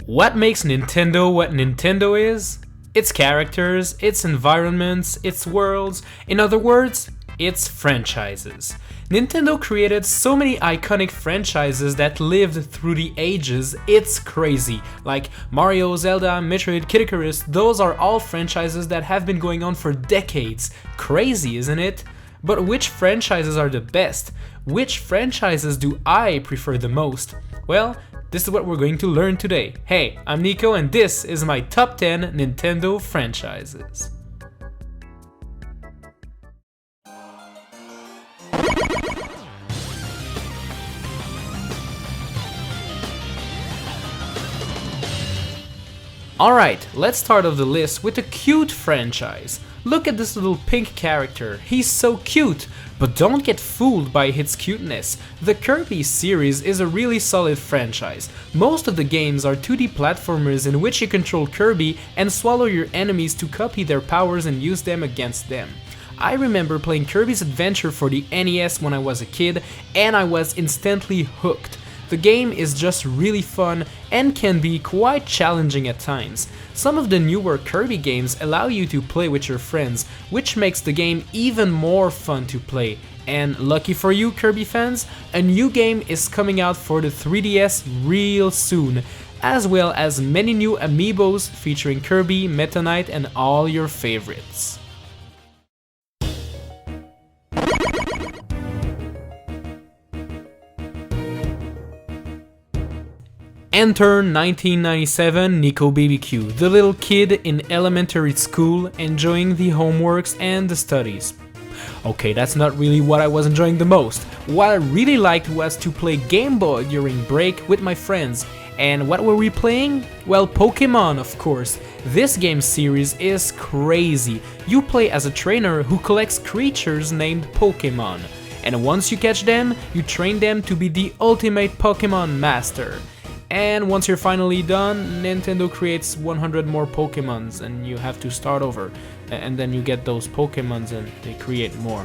What makes Nintendo what Nintendo is? Its characters, its environments, its worlds, in other words, its franchises. Nintendo created so many iconic franchises that lived through the ages, it's crazy. Like Mario, Zelda, Metroid, Kid Icarus, those are all franchises that have been going on for decades. Crazy, isn't it? But which franchises are the best? Which franchises do I prefer the most? Well, this is what we're going to learn today. Hey, I'm Nico and this is my top 10 Nintendo franchises. Alright, let's start off the list with a cute franchise. Look at this little pink character, he's so cute! But don't get fooled by its cuteness. The Kirby series is a really solid franchise. Most of the games are 2D platformers in which you control Kirby and swallow your enemies to copy their powers and use them against them. I remember playing Kirby's Adventure for the NES when I was a kid and I was instantly hooked. The game is just really fun and can be quite challenging at times. Some of the newer Kirby games allow you to play with your friends, which makes the game even more fun to play. And lucky for you Kirby fans, a new game is coming out for the 3DS real soon, as well as many new amiibos featuring Kirby, Meta Knight and all your favorites. Enter 1997 Nicobbq, the little kid in elementary school enjoying the homeworks and the studies. Okay, that's not really what I was enjoying the most. What I really liked was to play Game Boy during break with my friends. And what were we playing? Well, Pokemon, of course. This game series is crazy. You play as a trainer who collects creatures named Pokemon. And once you catch them, you train them to be the ultimate Pokemon master. And once you're finally done, Nintendo creates 100 more Pokemons and you have to start over. And then you get those Pokemons and they create more.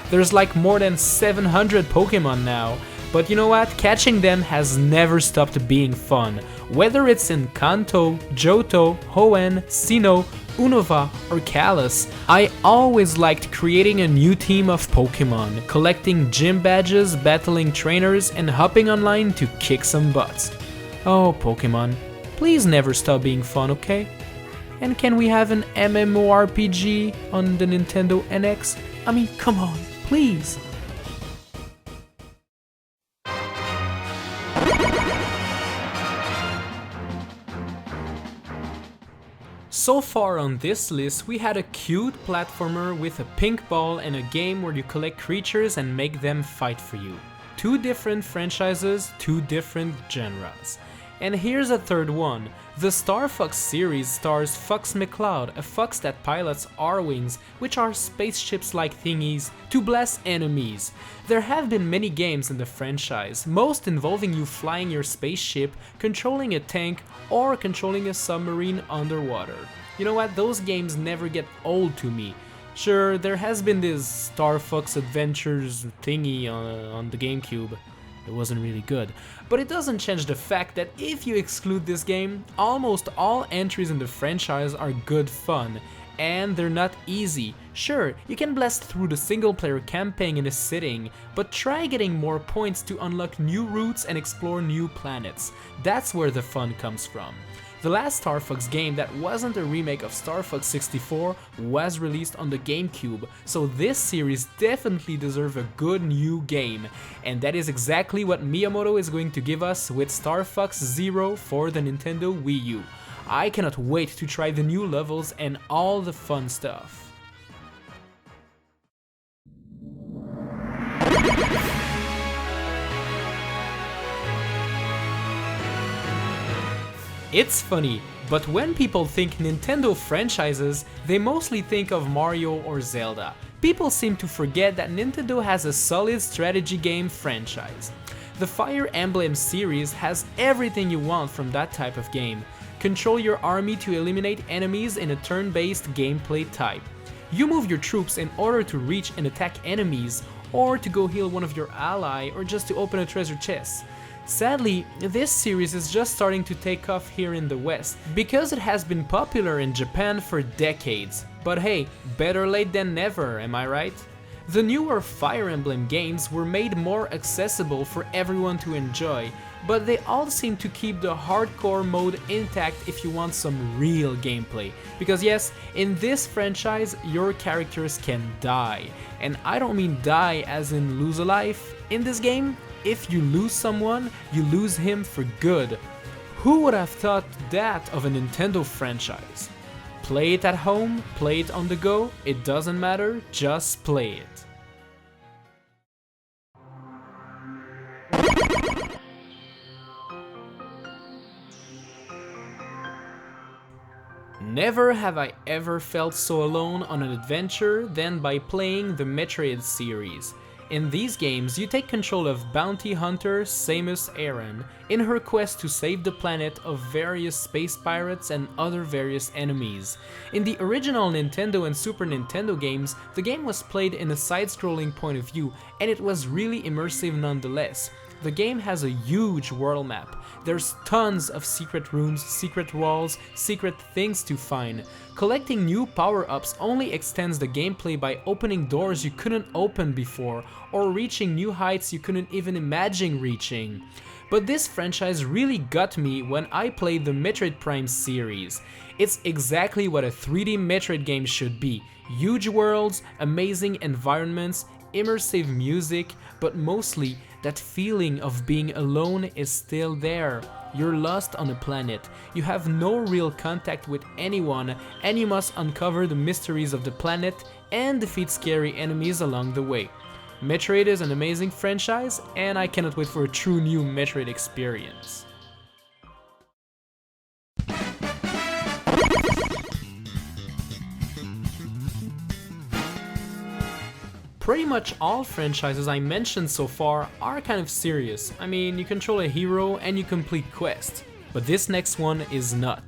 There's like more than 700 Pokemon now. But you know what? Catching them has never stopped being fun. Whether it's in Kanto, Johto, Hoenn, Sinnoh, Unova or Kalos, I always liked creating a new team of Pokemon, collecting gym badges, battling trainers, and hopping online to kick some butts. Oh Pokemon, please never stop being fun, okay? And can we have an MMORPG on the Nintendo NX? I mean, come on, please! So far on this list, we had a cute platformer with a pink ball and a game where you collect creatures and make them fight for you. Two different franchises, two different genres. And here's a third one. The Star Fox series stars Fox McCloud, a fox that pilots R-Wings, which are spaceships-like thingies, to blast enemies. There have been many games in the franchise, most involving you flying your spaceship, controlling a tank, or controlling a submarine underwater. You know what, those games never get old to me. Sure, there has been this Star Fox Adventures thingy on the GameCube. It wasn't really good, but it doesn't change the fact that if you exclude this game, almost all entries in the franchise are good fun, and they're not easy. Sure, you can blast through the single player campaign in a sitting, but try getting more points to unlock new routes and explore new planets. That's where the fun comes from. The last Star Fox game that wasn't a remake of Star Fox 64 was released on the GameCube, so this series definitely deserves a good new game. And that is exactly what Miyamoto is going to give us with Star Fox Zero for the Nintendo Wii U. I cannot wait to try the new levels and all the fun stuff. It's funny, but when people think Nintendo franchises, they mostly think of Mario or Zelda. People seem to forget that Nintendo has a solid strategy game franchise. The Fire Emblem series has everything you want from that type of game. Control your army to eliminate enemies in a turn-based gameplay type. You move your troops in order to reach and attack enemies, or to go heal one of your ally, or just to open a treasure chest. Sadly, this series is just starting to take off here in the West, because it has been popular in Japan for decades. But hey, better late than never, am I right? The newer Fire Emblem games were made more accessible for everyone to enjoy, but they all seem to keep the hardcore mode intact if you want some real gameplay. Because yes, in this franchise, your characters can die. And I don't mean die as in lose a life. In this game, if you lose someone, you lose him for good. Who would have thought that of a Nintendo franchise? Play it at home, play it on the go, it doesn't matter, just play it. Never have I ever felt so alone on an adventure than by playing the Metroid series. In these games, you take control of bounty hunter Samus Aran in her quest to save the planet of various space pirates and other various enemies. In the original Nintendo and Super Nintendo games, the game was played in a side-scrolling point of view, and it was really immersive nonetheless. The game has a huge world map. There's tons of secret rooms, secret walls, secret things to find. Collecting new power-ups only extends the gameplay by opening doors you couldn't open before, or reaching new heights you couldn't even imagine reaching. But this franchise really got me when I played the Metroid Prime series. It's exactly what a 3D Metroid game should be. Huge worlds, amazing environments, immersive music, but mostly that feeling of being alone is still there. You're lost on a planet, you have no real contact with anyone, and you must uncover the mysteries of the planet and defeat scary enemies along the way. Metroid is an amazing franchise, and I cannot wait for a true new Metroid experience. Pretty much all franchises I mentioned so far are kind of serious. I mean, you control a hero and you complete quests. But this next one is not.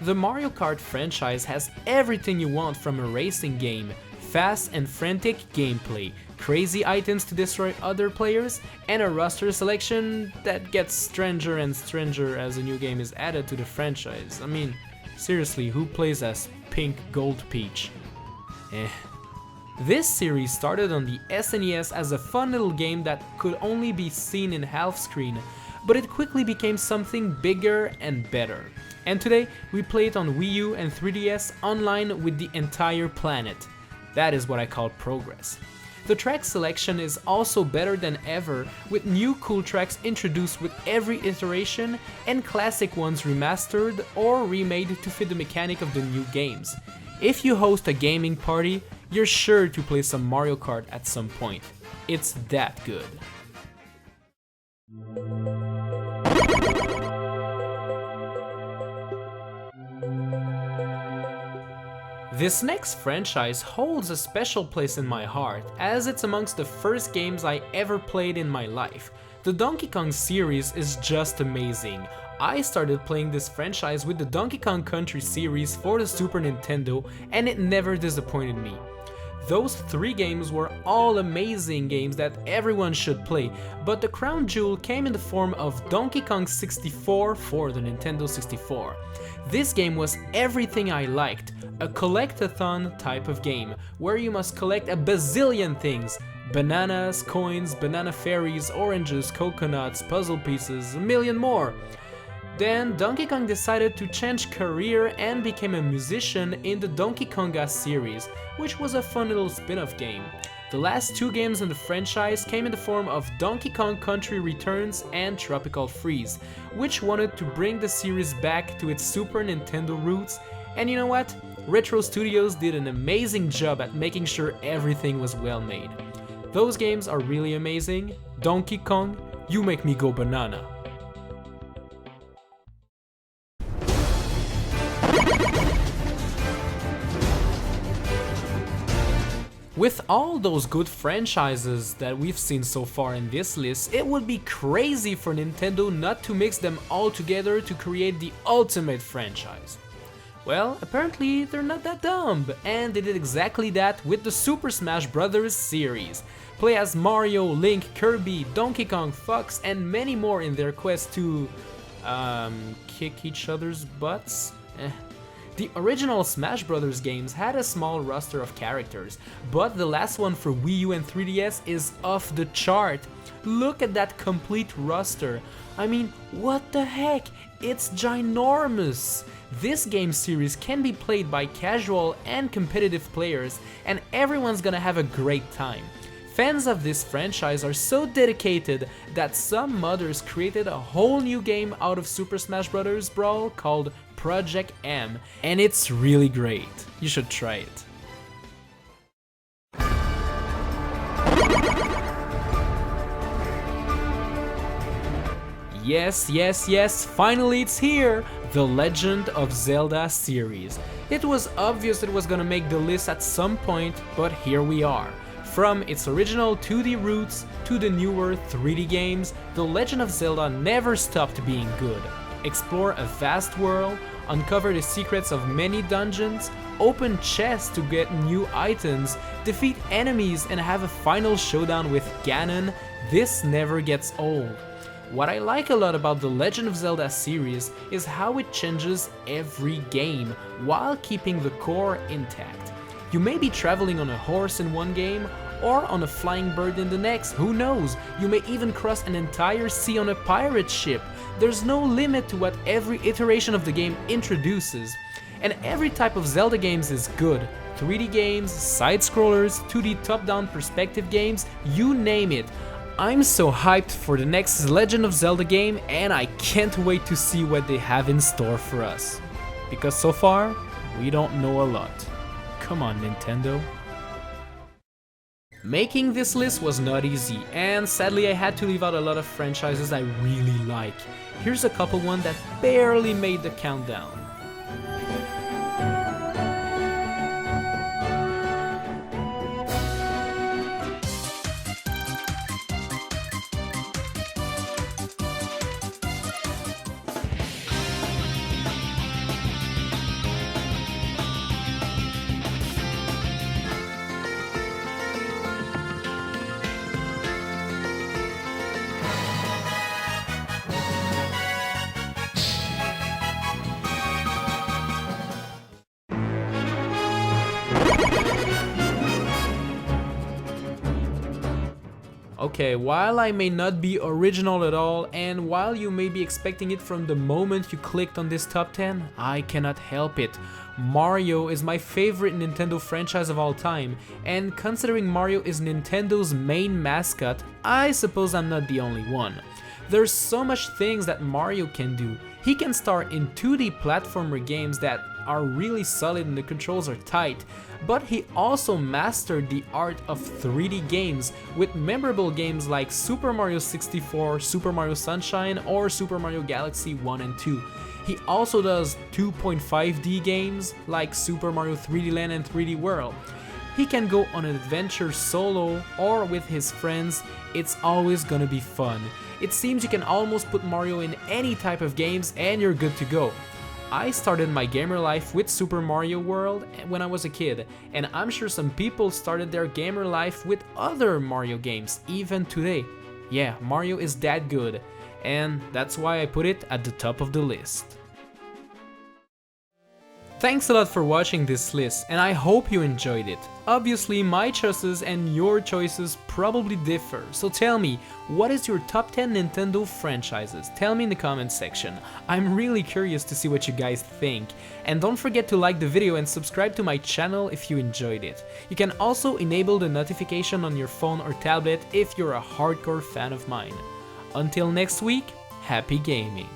The Mario Kart franchise has everything you want from a racing game. Fast and frantic gameplay, crazy items to destroy other players, and a roster selection that gets stranger and stranger as a new game is added to the franchise. I mean, seriously, who plays as Pink Gold Peach? This series started on the SNES as a fun little game that could only be seen in half screen, but it quickly became something bigger and better. And today, we play it on Wii U and 3DS online with the entire planet. That is what I call progress. The track selection is also better than ever, with new cool tracks introduced with every iteration and classic ones remastered or remade to fit the mechanic of the new games. If you host a gaming party, you're sure to play some Mario Kart at some point. It's that good. This next franchise holds a special place in my heart, as it's amongst the first games I ever played in my life. The Donkey Kong series is just amazing. I started playing this franchise with the Donkey Kong Country series for the Super Nintendo, and it never disappointed me. Those 3 games were all amazing games that everyone should play, but the crown jewel came in the form of Donkey Kong 64 for the Nintendo 64. This game was everything I liked, a collect-a-thon type of game, where you must collect a bazillion things: bananas, coins, banana fairies, oranges, coconuts, puzzle pieces, a million more. Then Donkey Kong decided to change career and became a musician in the Donkey Konga series, which was a fun little spin-off game. The last 2 games in the franchise came in the form of Donkey Kong Country Returns and Tropical Freeze, which wanted to bring the series back to its Super Nintendo roots, and you know what? Retro Studios did an amazing job at making sure everything was well made. Those games are really amazing. Donkey Kong, you make me go banana. With all those good franchises that we've seen so far in this list, it would be crazy for Nintendo not to mix them all together to create the ultimate franchise. Well, apparently they're not that dumb, and they did exactly that with the Super Smash Bros. Series. Play as Mario, Link, Kirby, Donkey Kong, Fox, and many more in their quest to... kick each other's butts? The original Smash Bros. Games had a small roster of characters, but the last one for Wii U and 3DS is off the chart. Look at that complete roster. I mean, what the heck? It's ginormous! This game series can be played by casual and competitive players, and everyone's gonna have a great time. Fans of this franchise are so dedicated that some modders created a whole new game out of Super Smash Bros. Brawl called Project M, and it's really great. You should try it. Yes, finally it's here! The Legend of Zelda series. It was obvious it was gonna make the list at some point, but here we are. From its original 2D roots to the newer 3D games, The Legend of Zelda never stopped being good. Explore a vast world, uncover the secrets of many dungeons, open chests to get new items, defeat enemies and have a final showdown with Ganon. This never gets old. What I like a lot about the Legend of Zelda series is how it changes every game while keeping the core intact. You may be traveling on a horse in one game or on a flying bird in the next, who knows? You may even cross an entire sea on a pirate ship. There's no limit to what every iteration of the game introduces. And every type of Zelda games is good. 3D games, side-scrollers, 2D top-down perspective games, you name it. I'm so hyped for the next Legend of Zelda game, and I can't wait to see what they have in store for us. Because so far, we don't know a lot. Come on, Nintendo. Making this list was not easy, and sadly I had to leave out a lot of franchises I really like. Here's a couple one that barely made the countdown. Okay, while I may not be original at all, and while you may be expecting it from the moment you clicked on this top 10, I cannot help it. Mario is my favorite Nintendo franchise of all time, and considering Mario is Nintendo's main mascot, I suppose I'm not the only one. There's so much things that Mario can do. He can star in 2D platformer games that are really solid and the controls are tight, but he also mastered the art of 3D games with memorable games like Super Mario 64, Super Mario Sunshine, or Super Mario Galaxy 1 and 2. He also does 2.5D games like Super Mario 3D Land and 3D World. He can go on an adventure solo or with his friends. It's always gonna be fun. It seems you can almost put Mario in any type of games and you're good to go. I started my gamer life with Super Mario World when I was a kid, and I'm sure some people started their gamer life with other Mario games, even today. Yeah, Mario is that good, and that's why I put it at the top of the list. Thanks a lot for watching this list, and I hope you enjoyed it. Obviously, my choices and your choices probably differ, so tell me, what is your top 10 Nintendo franchises? Tell me in the comments section. I'm really curious to see what you guys think. And don't forget to like the video and subscribe to my channel if you enjoyed it. You can also enable the notification on your phone or tablet if you're a hardcore fan of mine. Until next week, happy gaming!